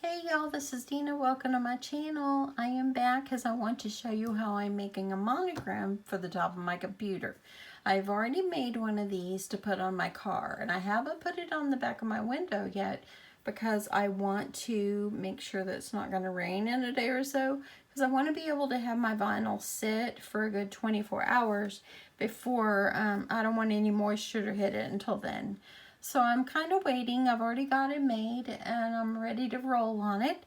Hey y'all, this is Dina. Welcome to my channel. I am back because I want to show you how I'm making a monogram for the top of my computer. I've already made one of these to put on my car, and I haven't put it on the back of my window yet because I want to make sure that it's not going to rain in a day or so, because I want to be able to have my vinyl sit for a good 24 hours before I don't want any moisture to hit it until then. So I'm kind of waiting. I've already got it made and I'm ready to roll on it.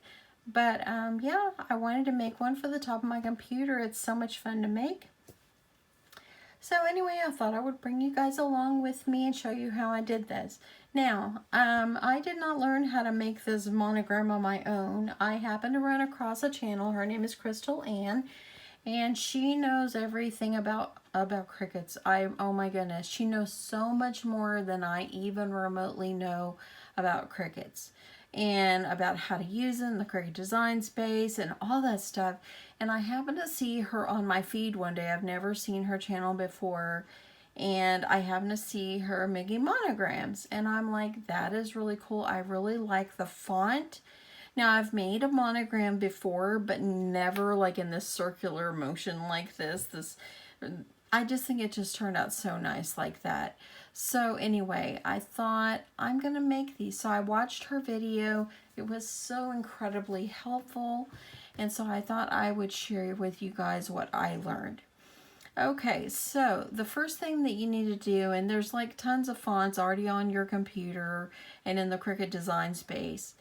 But yeah, I wanted to make one for the top of my computer. It's so much fun to make. So anyway, I thought I would bring you guys along with me and show you how I did this. Now, I did not learn how to make this monogram on my own. I happened to run across a channel. Her name is Crystal Ann, and she knows everything about Cricuts. Oh my goodness, she knows so much more than I even remotely know about Cricuts and about how to use it in the Cricut design space and all that stuff. And I happened to see her on my feed one day. I've never seen her channel before, and I happened to see her making monograms, and I'm like, that is really cool. I really like the font. Now, I've made a monogram before, but never like in this circular motion like this. I just think it just turned out so nice like that. So anyway, I thought I'm going to make these. So I watched her video. It was so incredibly helpful. And so I thought I would share with you guys what I learned. Okay, so the first thing that you need to do, and there's like tons of fonts already on your computer and in the Cricut design space,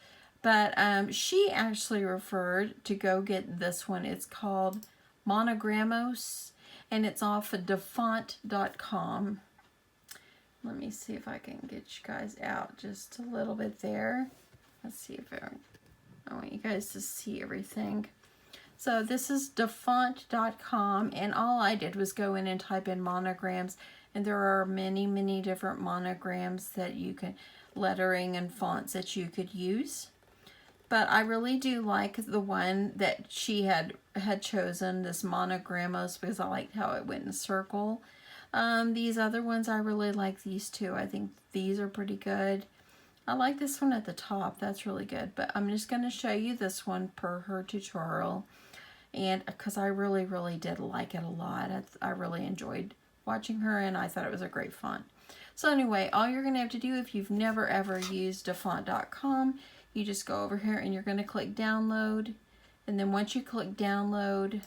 but she actually referred to go get this one. It's called Monogramos, and it's off of dafont.com. Let me see if I can get you guys out just a little bit there. Let's see if I want you guys to see everything. So this is dafont.com, and all I did was go in and type in monograms, and there are many different monograms that you can, lettering and fonts that you could use. But I really do like the one that she had chosen, this monogramos, because I liked how it went in a circle. These other ones, I really like these two. I think these are pretty good. I like this one at the top. That's really good. But I'm just going to show you this one per her tutorial. And because I really did like it a lot. I really enjoyed watching her, and I thought it was a great font. So anyway, all you're going to have to do if you've never ever used dafont.com, you just go over here and you're going to click download. And then once you click download,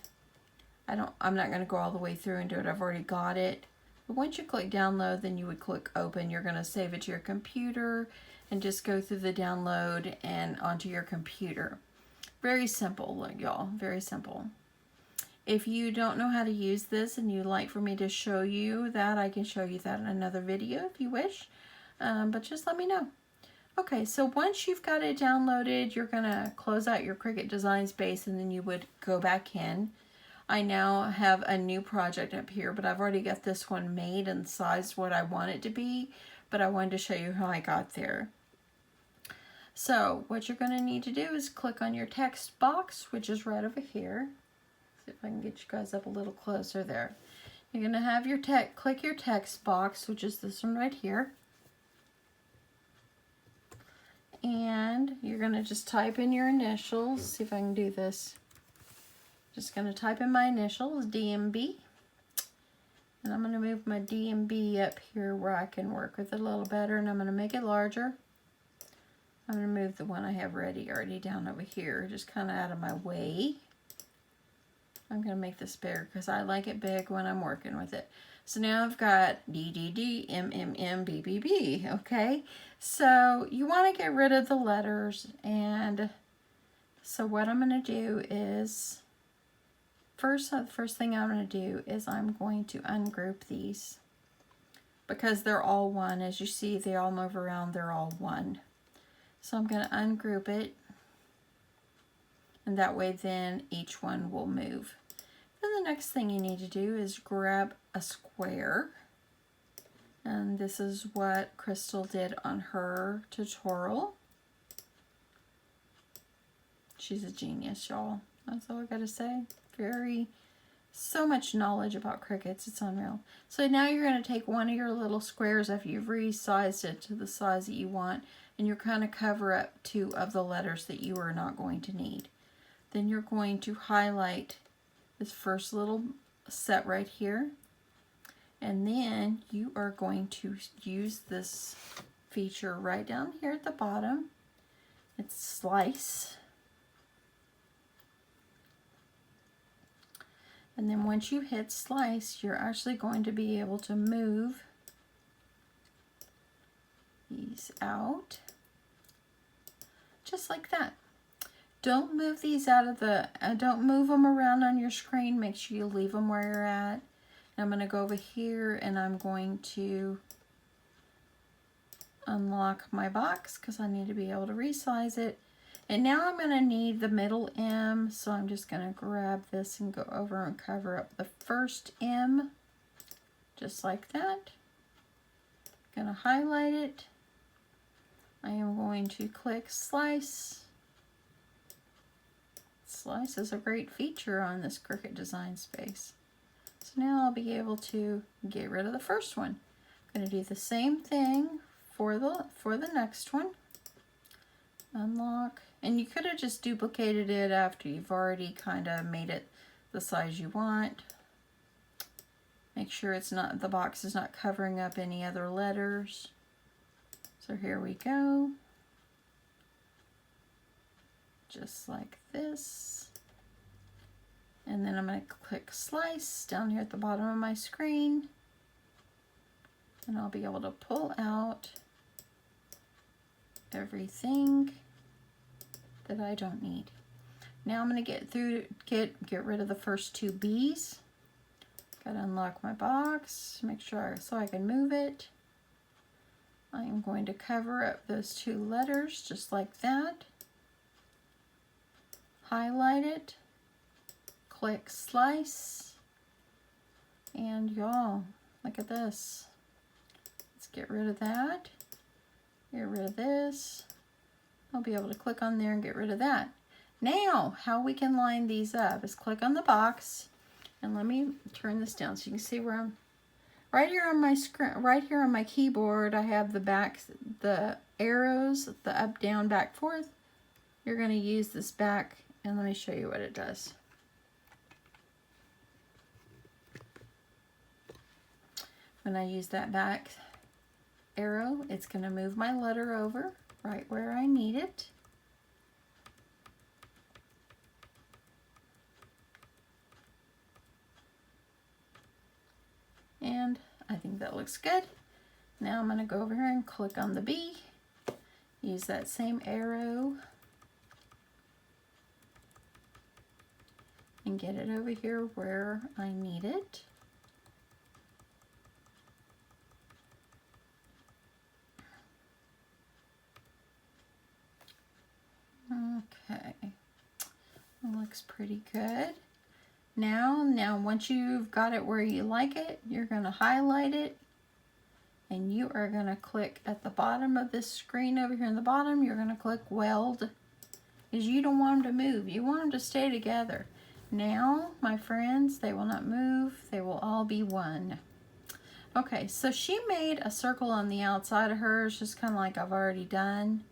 I'm not going to go all the way through and do it. I've already got it. But once you click download, then you would click open. You're going to save it to your computer and just go through the download and onto your computer. Very simple, look, y'all, very simple. If you don't know how to use this and you'd like for me to show you that, I can show you that in another video if you wish, but just let me know. Okay, so once you've got it downloaded, you're gonna close out your Cricut design space, and then you would go back in. I now have a new project up here, but I've already got this one made and sized what I want it to be, but I wanted to show you how I got there. So what you're going to need to do is click on your text box, which is right over here. See if I can get you guys up a little closer there. You're going to have your click your text box, which is this one right here. And you're going to just type in your initials. See if I can do this. Just going to type in my initials, DMB. And I'm going to move my DMB up here where I can work with it a little better, and I'm going to make it larger. I'm going to move the one I have already down over here, just kind of out of my way. I'm going to make this bigger because I like it big when I'm working with it. So now I've got DDD, MMM, BBB, okay? So you want to get rid of the letters, and so what I'm going to do is, the first thing I'm going to do is I'm going to ungroup these because they're all one. As you see, they all move around, they're all one. So I'm going to ungroup it, and that way then each one will move. Then the next thing you need to do is grab a square, and this is what Crystal did on her tutorial. She's a genius, y'all. That's all I gotta say. So much knowledge about Cricuts, it's unreal. So now you're going to take one of your little squares after you've resized it to the size that you want, and you're kind of cover up 2 of the letters that you are not going to need. Then you're going to highlight this first little set right here, and then you are going to use this feature right down here at the bottom. It's slice. And then once you hit slice, you're actually going to be able to move these out just like that. Don't move these out of the, don't move them around on your screen. Make sure you leave them where you're at. And I'm going to go over here and I'm going to unlock my box because I need to be able to resize it. And now I'm going to need the middle M, so I'm just going to grab this and go over and cover up the first M, just like that. Going to highlight it. I am going to click slice. Slice is a great feature on this Cricut design space. So now I'll be able to get rid of the first one. I'm going to do the same thing for the next one. Unlock. And you could have just duplicated it after you've already kind of made it the size you want. Make sure it's not, the box is not covering up any other letters. So here we go. Just like this. And then I'm going to click slice down here at the bottom of my screen. And I'll be able to pull out everything that I don't need. Now I'm going to get rid of the first 2 B's. Gotta unlock my box, make sure so I can move it. I am going to cover up those 2 letters just like that. Highlight it, click slice, and y'all, look at this. Let's get rid of that. Get rid of this. I'll be able to click on there and get rid of that. Now, how we can line these up is click on the box, and let me turn this down so you can see where I'm. Right here on my screen, right here on my keyboard, I have the arrows, the up, down, back, forth. You're going to use this back, and let me show you what it does. When I use that back arrow, it's going to move my letter over right where I need it. And I think that looks good. Now I'm going to go over here and click on the B. Use that same arrow and get it over here where I need it. Okay, looks pretty good. Now once you've got it where you like it, you're going to highlight it, and you are going to click at the bottom of this screen over here in the bottom. You're going to click weld, because you don't want them to move. You want them to stay together. Now, my friends, they will not move. They will all be one. Okay, so she made a circle on the outside of hers, just kind of like I've already done.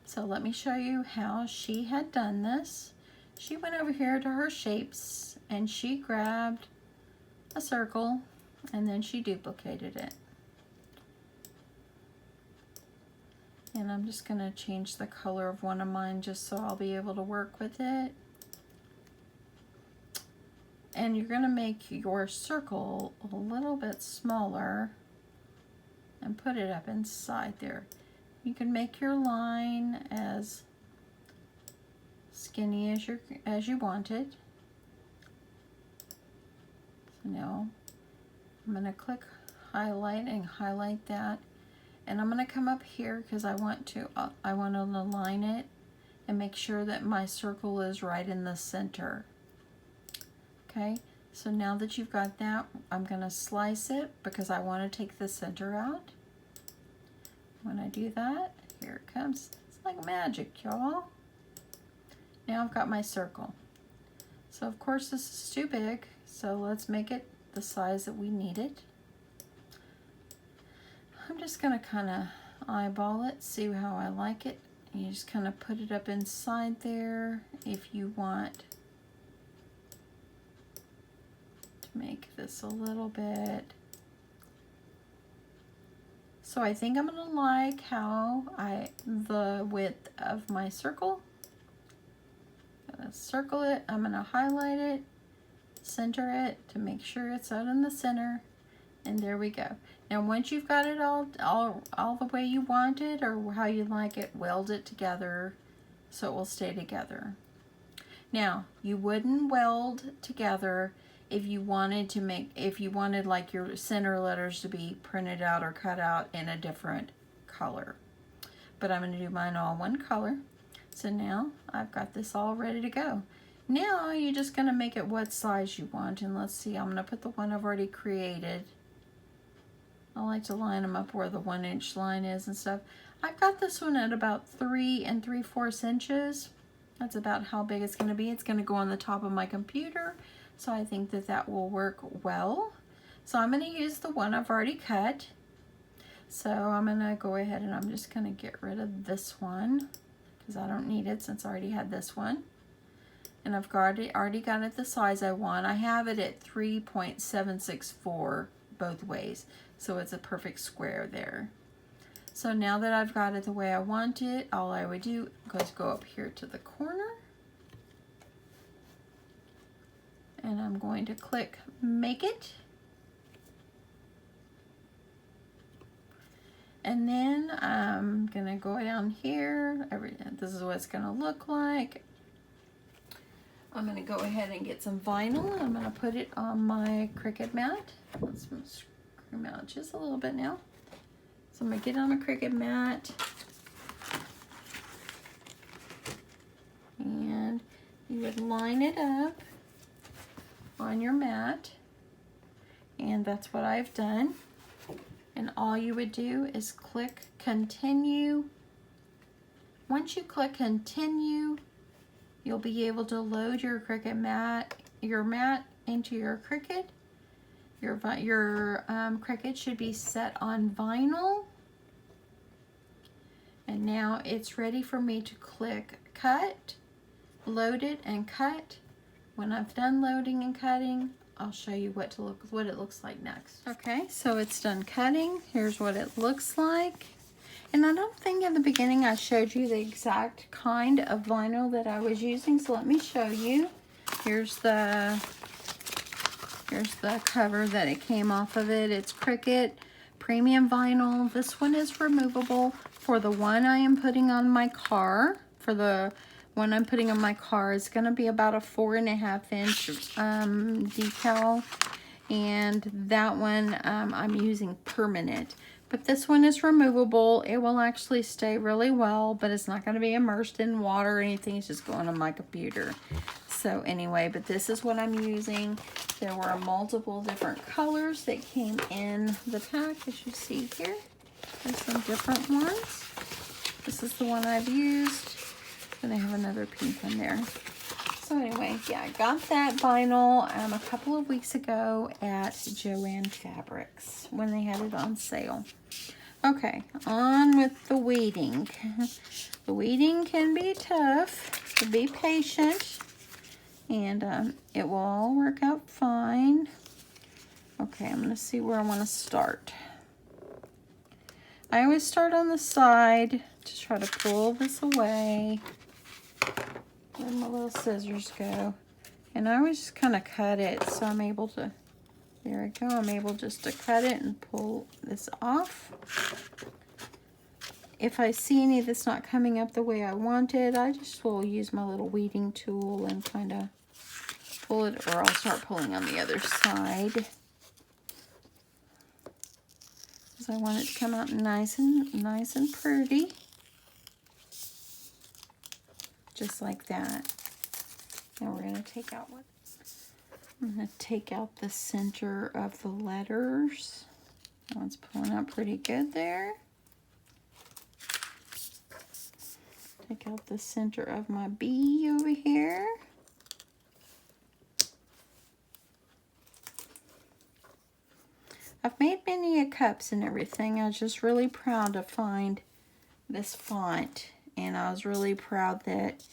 So let me show you how she had done this. She went over here to her shapes and she grabbed a circle and then she duplicated it. And I'm just going to change the color of one of mine just so I'll be able to work with it. And you're going to make your circle a little bit smaller and put it up inside there. You can make your line as skinny as you want it. So now I'm going to click highlight and highlight that, and I'm going to come up here because I want to align it and make sure that my circle is right in the center. Okay, so now that you've got that, I'm going to slice it because I want to take the center out. When I do that, here it comes. It's like magic, y'all. Now I've got my circle. So of course this is too big, so let's make it the size that we need it. I'm just going to kind of eyeball it, see how I like it. And you just kind of put it up inside there if you want to make this a little bit. So I think I'm gonna like how the width of my circle. Gonna circle it, I'm gonna highlight it, center it to make sure it's out in the center, and there we go. Now once you've got it all the way you want it or how you like it, weld it together so it will stay together. Now you wouldn't weld together if you wanted like your center letters to be printed out or cut out in a different color. But I'm going to do mine all one color. So now I've got this all ready to go. Now you're just going to make it what size you want. And let's see, I'm going to put the one I've already created. I like to line them up where the 1-inch line is and stuff. I've got this one at about 3 3/4 inches. That's about how big it's going to be. It's going to go on the top of my computer. So I think that that will work well. So I'm going to use the one I've already cut. So I'm going to go ahead and I'm just going to get rid of this one because I don't need it since I already had this one. And I've already got it the size I want. I have it at 3.764 both ways. So it's a perfect square there. So now that I've got it the way I want it, all I would do is go up here to the corner. And I'm going to click Make It. And then I'm going to go down here. This is what it's going to look like. I'm going to go ahead and get some vinyl. I'm going to put it on my Cricut mat. Let's screw out just a little bit now. So I'm going to get on a Cricut mat. And you would line it up on your mat. And that's what I've done. And all you would do is click Continue. Once you click Continue, you'll be able to load your Cricut mat, into your Cricut. Your Cricut should be set on vinyl. And now it's ready for me to click Cut, load it, and cut. When I've done loading and cutting, I'll show you what it looks like next. Okay, so it's done cutting. Here's what it looks like. And I don't think in the beginning I showed you the exact kind of vinyl that I was using, so let me show you. Here's the cover that it came off of it. It's Cricut premium vinyl. This one is removable. For the one I am putting on my car, it's going to be about a 4.5-inch decal, and that one I'm using permanent. But this one is removable. It will actually stay really well, but it's not going to be immersed in water or anything. It's just going on my computer. So anyway, but this is what I'm using. There were multiple different colors that came in the pack, as you see here. There's some different ones. This is the one I've used. And I have another pink one there. So anyway, yeah, I got that vinyl a couple of weeks ago at Joann Fabrics when they had it on sale. Okay, on with the weeding. The weeding can be tough, so be patient, and it will all work out fine. Okay, I'm going to see where I want to start. I always start on the side to try to pull this away. Where my little scissors go. And I always just kind of cut it, so I'm able to, there we go, I'm able just to cut it and pull this off. If I see any that's not coming up the way I want it, I just will use my little weeding tool and kind of pull it, or I'll start pulling on the other side. Because I want it to come out nice and pretty. Just like that. Now we're going to take out I'm going to take out the center of the letters. That one's pulling out pretty good there. Take out the center of my B over here. I've made many cups and everything. I was just really proud to find this font, and I was really proud that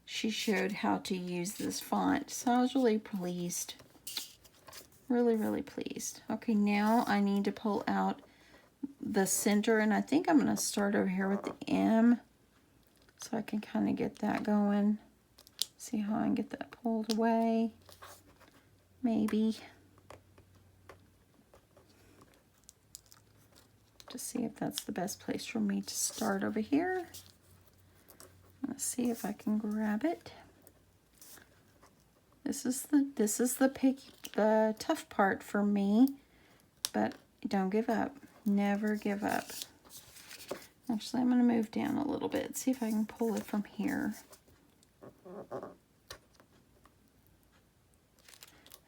she showed how to use this font. So I was really pleased. Really, really pleased. Okay, now I need to pull out the center, and I think I'm going to start over here with the M so I can kind of get that going. See how I can get that pulled away. Maybe. To see if that's the best place for me to start over here. Let's see if I can grab it. This is the tough part for me, but don't give up. Never give up. Actually, I'm going to move down a little bit, see if I can pull it from here. That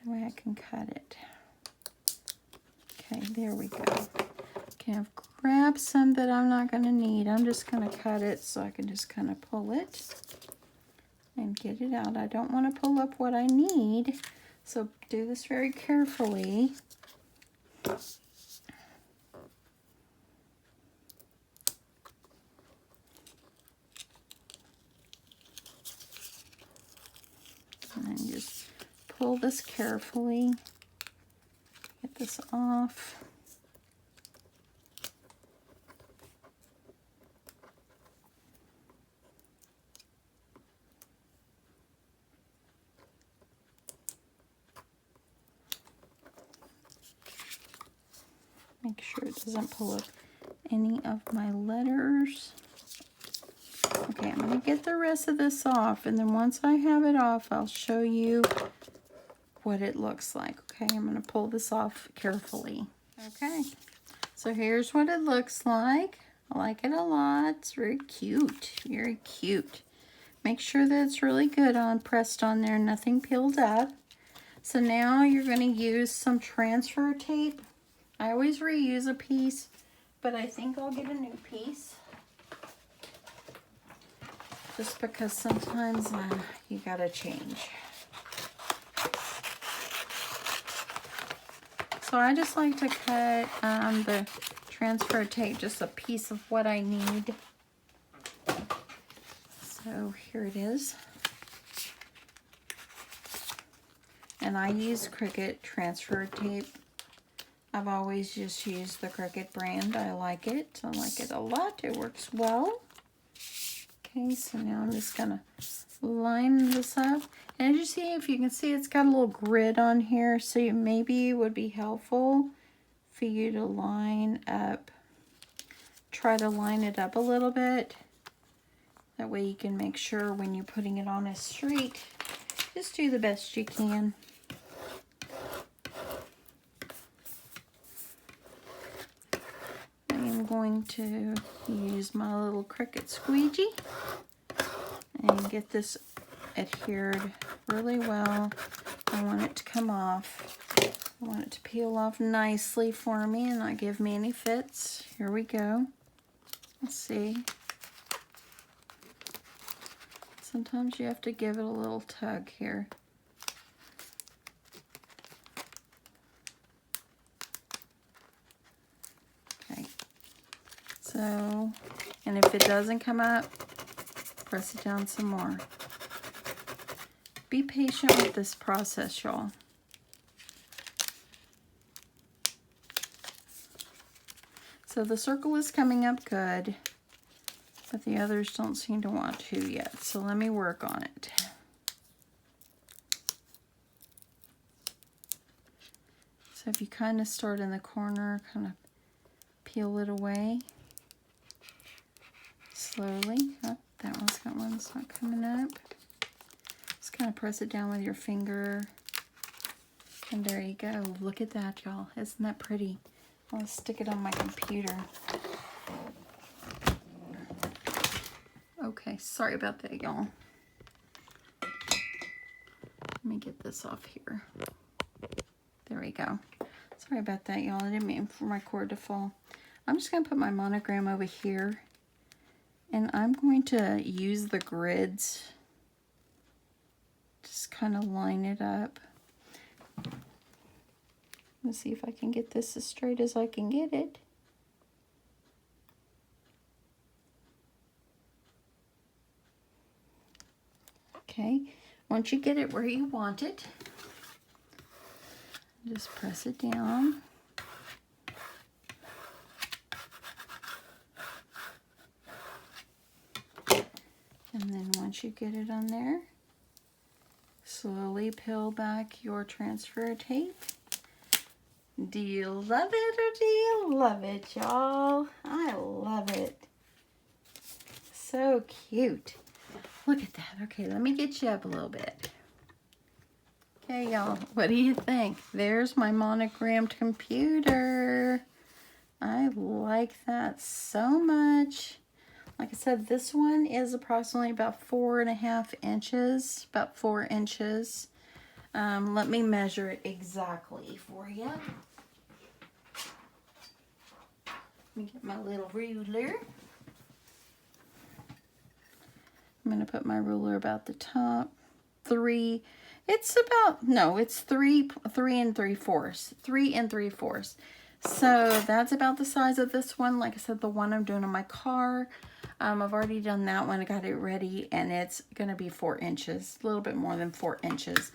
way I can cut it. Okay, there we go. Okay, I've grabbed some that I'm not going to need. I'm just going to cut it so I can just kind of pull it and get it out. I don't want to pull up what I need, so do this very carefully. And then just pull this carefully. Get this off. Make sure it doesn't pull up any of my letters. Okay, I'm going to get the rest of this off, and then once I have it off, I'll show you what it looks like. Okay, I'm going to pull this off carefully. Okay, so here's what it looks like. I like it a lot. It's very cute. Very cute. Make sure that it's really good pressed on there, nothing peeled up. So now you're going to use some transfer tape. I always reuse a piece, but I think I'll get a new piece. Just because sometimes you gotta change. So I just like to cut the transfer tape, just a piece of what I need. So here it is. And I use Cricut transfer tape. I've always just used the Cricut brand. I like it. I like it a lot. It works well. Okay, so now I'm just gonna line this up. And as you see, if you can see, it's got a little grid on here. So maybe it would be helpful for you to line up, try to line it up a little bit. That way you can make sure when you're putting it on a street, just do the best you can. I'm going to use my little Cricut squeegee and get this adhered really well. I want it to come off. I want it to peel off nicely for me and not give me any fits. Here we go. Let's see. Sometimes you have to give it a little tug here. Okay. So, and if it doesn't come up, press it down some more. Be patient with this process, y'all. So the circle is coming up good, but the others don't seem to want to yet. So let me work on it. So if you kind of start in the corner, kind of peel it away slowly. Oh, that one's got one that's not coming up. Just kind of press it down with your finger. And there you go. Look at that, y'all. Isn't that pretty? I'll stick it on my computer. Okay, sorry about that, y'all. Let me get this off here. There we go. Sorry about that, y'all. I didn't mean for my cord to fall. I'm just going to put my monogram over here. And I'm going to use the grids. Just kind of line it up. gonna see if I can get this as straight as I can get it. Okay, once you get it where you want it, just press it down. And then once you get it on there, slowly peel back your transfer tape. Do you love it or do you love it, y'all? I love it. So cute. Look at that. Okay, let me get you up a little bit. Okay, y'all, what do you think? There's my monogrammed computer. I like that so much. Like I said, this one is approximately about 4.5 inches, about 4 inches. Let me measure it exactly for you. Let me get my little ruler. I'm going to put my ruler about the top. 3 and 3/4. 3 and 3/4. So that's about the size of this one. Like I said, the one I'm doing on my car. I've already done that one. I got it ready, and it's going to be 4 inches. A little bit more than 4 inches.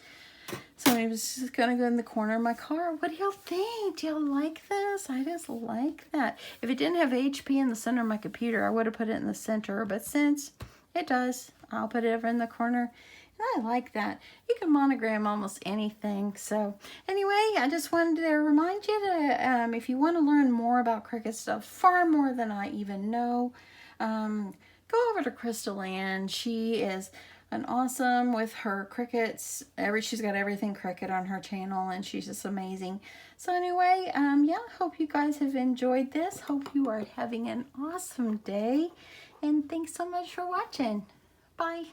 So I'm just going to go in the corner of my car. What do y'all think? Do y'all like this? I just like that. If it didn't have HP in the center of my computer, I would have put it in the center. But since it does, I'll put it over in the corner. And I like that. You can monogram almost anything. So anyway, I just wanted to remind you to, if you want to learn more about Cricut stuff, far more than I even know, go over to Crystal Ann. She is an awesome with her Cricuts. She's got everything Cricut on her channel, and she's just amazing. So anyway, yeah, hope you guys have enjoyed this. Hope you are having an awesome day. And thanks so much for watching. Bye.